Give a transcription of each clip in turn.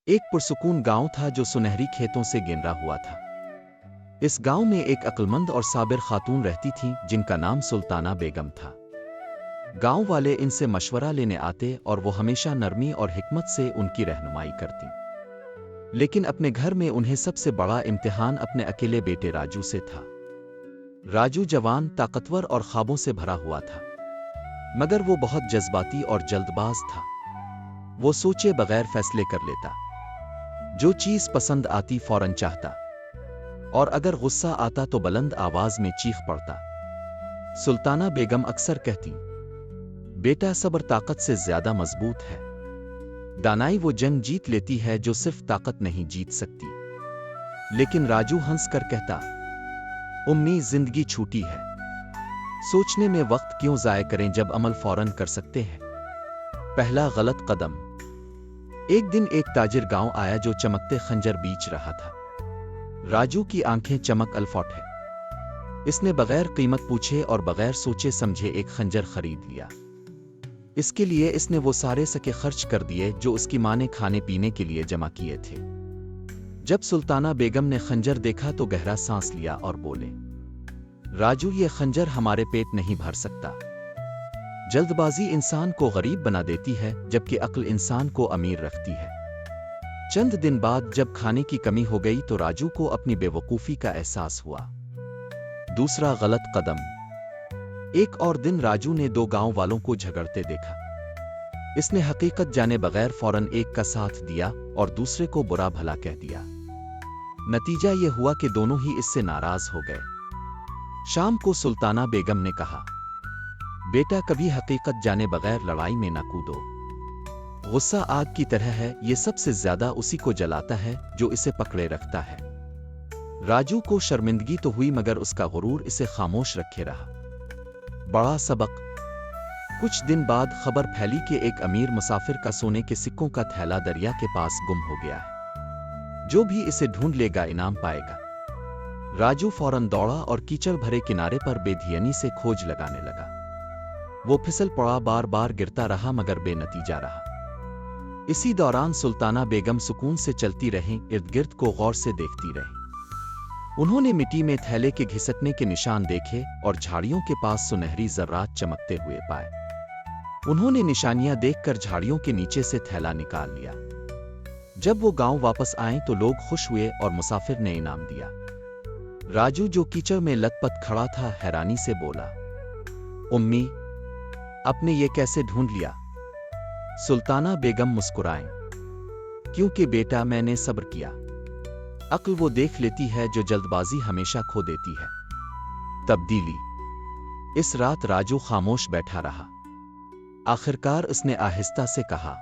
एक पुरसुकून गांव था जो सुनहरी खेतों से घेरा हुआ था। इस गांव में एक अक्लमंद और साबिर खातून रहती थीं जिनका नाम सुल्ताना बेगम था। गांव वाले इनसे मशवरा लेने आते और वो हमेशा नरमी और हिकमत से उनकी रहनुमाई करती। लेकिन अपने घर में उन्हें सबसे बड़ा इम्तिहान अपने अकेले बेटे राजू से था। राजू जवान, ताकतवर और ख्वाबों से भरा हुआ था, मगर वो बहुत जज्बाती और जल्दबाज था। वो सोचे बगैर फैसले कर लेता, जो चीज पसंद आती फौरन चाहता, और अगर गुस्सा आता तो बुलंद आवाज में चीख पड़ता। सुल्ताना बेगम अक्सर कहती, बेटा सब्र ताकत से ज्यादा मजबूत है। दानाई वो जंग जीत लेती है जो सिर्फ ताकत नहीं जीत सकती। लेकिन राजू हंस कर कहता, उम्मी जिंदगी छूटी है, सोचने में वक्त क्यों जाया करें जब अमल फौरन कर सकते हैं। पहला गलत कदम। एक दिन एक ताजिर गांव आया जो चमकते खंजर बेच रहा था। राजू की आंखें चमक अल्फौट है। इसने बगैर कीमत पूछे और बगैर सोचे समझे एक खंजर खरीद लिया। इसके लिए इसने वो सारे सके खर्च कर दिए जो उसकी मां ने खाने पीने के लिए जमा किए थे। जब सुल्ताना बेगम ने खंजर देखा तो गहरा सांस लिया और बोले, राजू ये खंजर हमारे पेट नहीं भर सकता। जल्दबाजी इंसान को गरीब बना देती है जबकि अक्ल इंसान को अमीर रखती है। चंद दिन बाद जब खाने की कमी हो गई तो राजू को अपनी बेवकूफ़ी का एहसास हुआ। दूसरा गलत कदम। एक और दिन राजू ने दो गांव वालों को झगड़ते देखा। इसने हकीकत जाने बगैर फौरन एक का साथ दिया और दूसरे को बुरा भला कह दिया। नतीजा यह हुआ कि दोनों ही इससे नाराज हो गए। शाम को सुल्ताना बेगम ने कहा, बेटा कभी हकीकत जाने बगैर लड़ाई में न कूदो। गुस्सा आग की तरह है, ये सबसे ज्यादा उसी को जलाता है जो इसे पकड़े रखता है। राजू को शर्मिंदगी तो हुई मगर उसका गुरूर इसे खामोश रखे रहा। बड़ा सबक। कुछ दिन बाद खबर फैली कि एक अमीर मुसाफिर का सोने के सिक्कों का थैला दरिया के पास गुम हो गया है। जो भी इसे ढूंढ लेगा इनाम पाएगा। राजू फौरन दौड़ा और कीचड़ भरे किनारे पर बेधियनी से खोज लगाने लगा। वो फिसल पड़ा, बार बार गिरता रहा मगर बेनतीजा रहा। इसी दौरान सुल्ताना बेगम सुकून से चलती रहीं, इर्द गिर्द को गौर से देखती रहीं। उन्होंने मिट्टी में थैले के घिसटने के निशान देखे और झाड़ियों के पास सुनहरी जर्रात चमकते हुए पाए। उन्होंने निशानियां देखकर झाड़ियों के नीचे से थैला निकाल लिया। जब वो गांव वापस आए तो लोग खुश हुए और मुसाफिर ने इनाम दिया। राजू जो कीचड़ में लथपथ खड़ा था हैरानी से बोला, उम्मी आपने ये कैसे ढूंढ लिया। सुल्ताना बेगम मुस्कुराएं, क्योंकि बेटा मैंने सब्र किया। अक्ल वो देख लेती है जो जल्दबाजी हमेशा खो देती है। तब्दीली। इस रात राजू खामोश बैठा रहा। आखिरकार उसने आहिस्ता से कहा,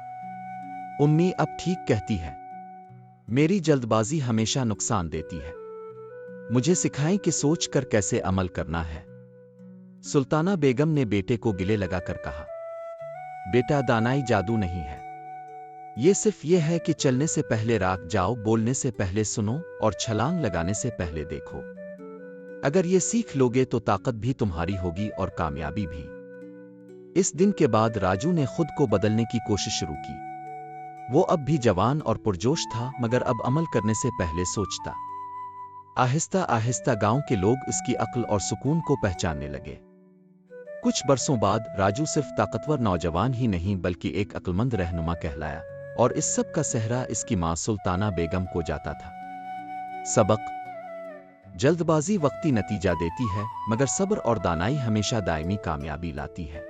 उम्मी अब ठीक कहती है, मेरी जल्दबाजी हमेशा नुकसान देती है। मुझे सिखाएं कि सोच कर कैसे अमल करना है। सुल्ताना बेगम ने बेटे को गिले लगाकर कहा, बेटा दानाई जादू नहीं है। ये सिर्फ ये है कि चलने से पहले राख जाओ, बोलने से पहले सुनो और छलांग लगाने से पहले देखो। अगर ये सीख लोगे तो ताकत भी तुम्हारी होगी और कामयाबी भी। इस दिन के बाद राजू ने खुद को बदलने की कोशिश शुरू की। वो अब भी जवान और पुरजोश था मगर अब अमल करने से पहले सोचता। आहिस्ता आहिस्ता गांव के लोग इसकी अक्ल और सुकून को पहचानने लगे। कुछ बरसों बाद राजू सिर्फ ताकतवर नौजवान ही नहीं बल्कि एक अक्लमंद रहनुमा कहलाया, और इस सब का सेहरा इसकी मां सुल्ताना बेगम को जाता था। सबक। जल्दबाजी वक्ती नतीजा देती है मगर सब्र और दानाई हमेशा दायमी कामयाबी लाती है।